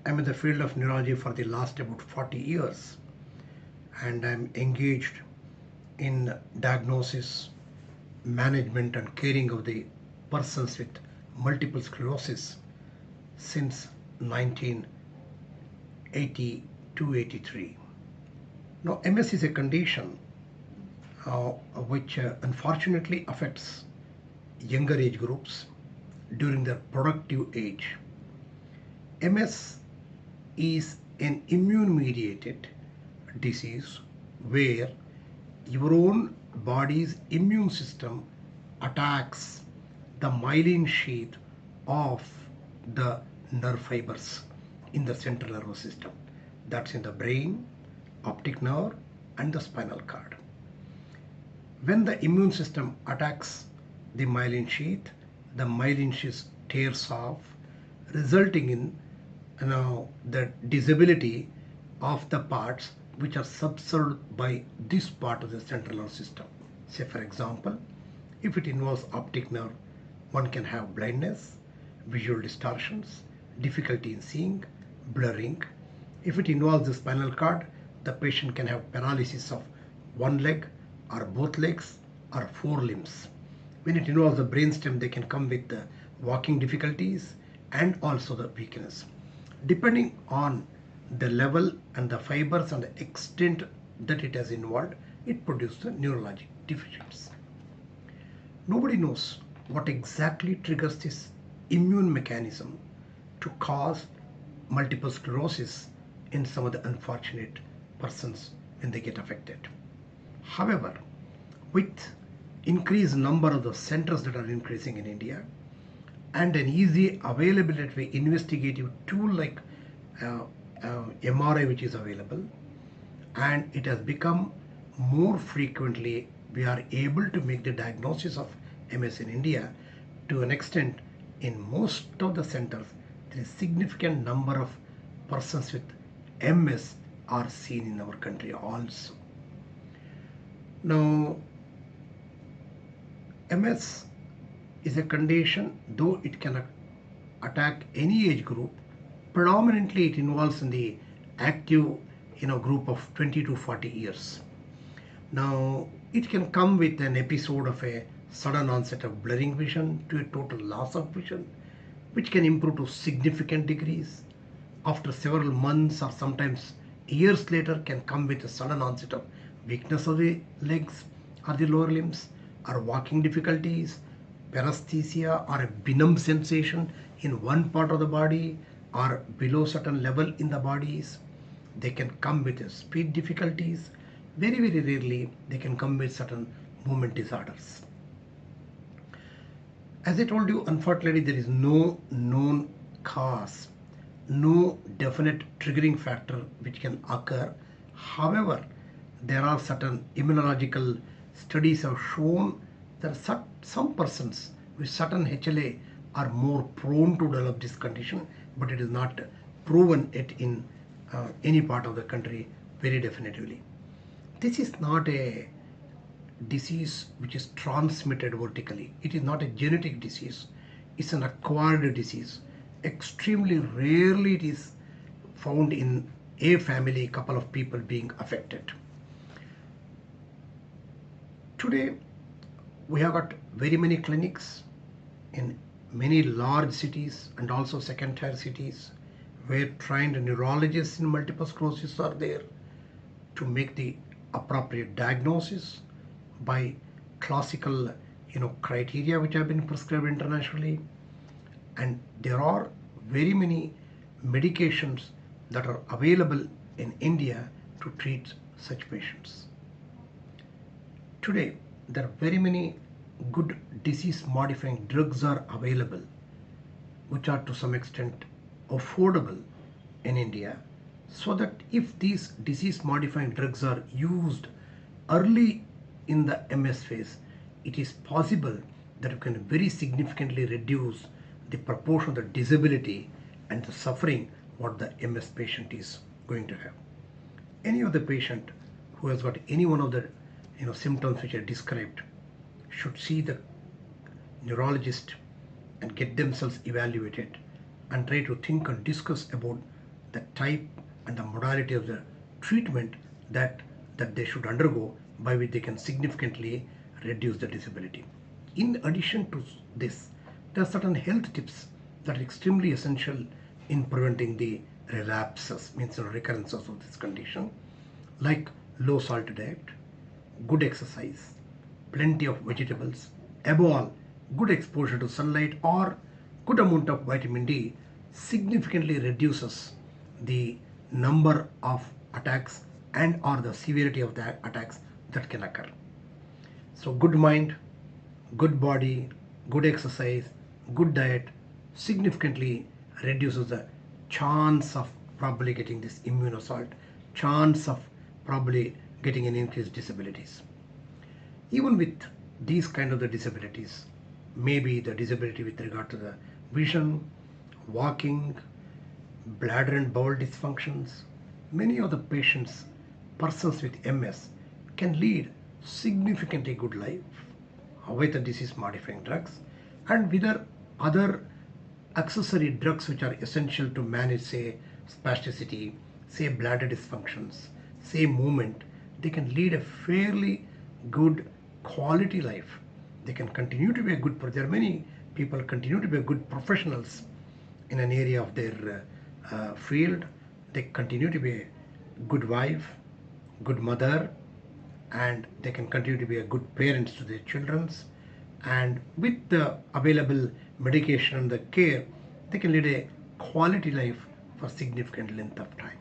I'm in the field of neurology for the last about 40 years, and I'm engaged in diagnosis, management and caring of the persons with multiple sclerosis since 1982-83. Now, MS is a condition which unfortunately affects younger age groups during their productive age. MS is an immune mediated disease where your own body's immune system attacks the myelin sheath of the nerve fibers in the central nervous system. That's in the brain, optic nerve, and the spinal cord. When the immune system attacks the myelin sheath tears off, resulting in the disability of the parts which are subserved by this part of the central nervous system. Say for example, if it involves optic nerve, one can have blindness, visual distortions, difficulty in seeing, blurring. If it involves the spinal cord, the patient can have paralysis of one leg or both legs or four limbs. When it involves the brainstem, they can come with walking difficulties and also the weakness. Depending on the level and the fibers and the extent that it has involved, it produces the neurologic deficiencies. Nobody knows what exactly triggers this immune mechanism to cause multiple sclerosis in some of the unfortunate persons when they get affected. However, with increased number of the centers that are increasing in India and an easy availability of investigative tool like MRI which is available, and it has become more frequently we are able to make the diagnosis of MS in India to an extent. In most of the centers there is significant number of persons with MS are seen in our country also. Now, MS is a condition, though it can attack any age group. Predominantly it involves in the active group of 20 to 40 years. Now, it can come with an episode of a sudden onset of blurring vision to a total loss of vision, which can improve to significant degrees. After several months or sometimes years later, can come with a sudden onset of weakness of the legs or the lower limbs, or walking difficulties, paresthesia or a benumb sensation in one part of the body or below certain level in the bodies. They can come with speed difficulties. Very, very rarely they can come with certain movement disorders. As I told you, unfortunately there is no known cause, no definite triggering factor which can occur. However, there are certain immunological studies have shown that some persons with certain HLA are more prone to develop this condition, but it is not proven it in any part of the country very definitively. This is not a disease which is transmitted vertically. It is not a genetic disease. It's an acquired disease. Extremely rarely it is found in a family, couple of people being affected. Today, we have got very many clinics in many large cities and also second tier cities where trained neurologists in multiple sclerosis are there to make the appropriate diagnosis by classical criteria which have been prescribed internationally. And there are very many medications that are available in India to treat such patients. Today, there are very many good disease modifying drugs are available which are to some extent affordable in India, so that if these disease modifying drugs are used early in the MS phase, it is possible that you can very significantly reduce the proportion of the disability and the suffering what the MS patient is going to have. Any of the patient who has got any one of the symptoms which are described should see the neurologist and get themselves evaluated and try to think and discuss about the type and the modality of the treatment that they should undergo, by which they can significantly reduce the disability. In addition to this, there are certain health tips that are extremely essential in preventing the relapses, means recurrences of this condition, like low salt diet, good exercise, plenty of vegetables, above all, good exposure to sunlight or good amount of vitamin D significantly reduces the number of attacks and or the severity of the attacks that can occur. So good mind, good body, good exercise, good diet significantly reduces the chance of probably getting this immune assault, chance of probably getting an increased disabilities. Even with these kind of the disabilities, maybe the disability with regard to the vision, walking, bladder and bowel dysfunctions, many of the persons with MS can lead significantly good life with the disease modifying drugs and with other accessory drugs which are essential to manage, say, spasticity, say bladder dysfunctions, say movement. They can lead a fairly good quality life. They can continue to be a good, there are many people continue to be good professionals in an area of their field. They continue to be a good wife, good mother, and they can continue to be a good parents to their children. And with the available medication and the care, they can lead a quality life for significant length of time.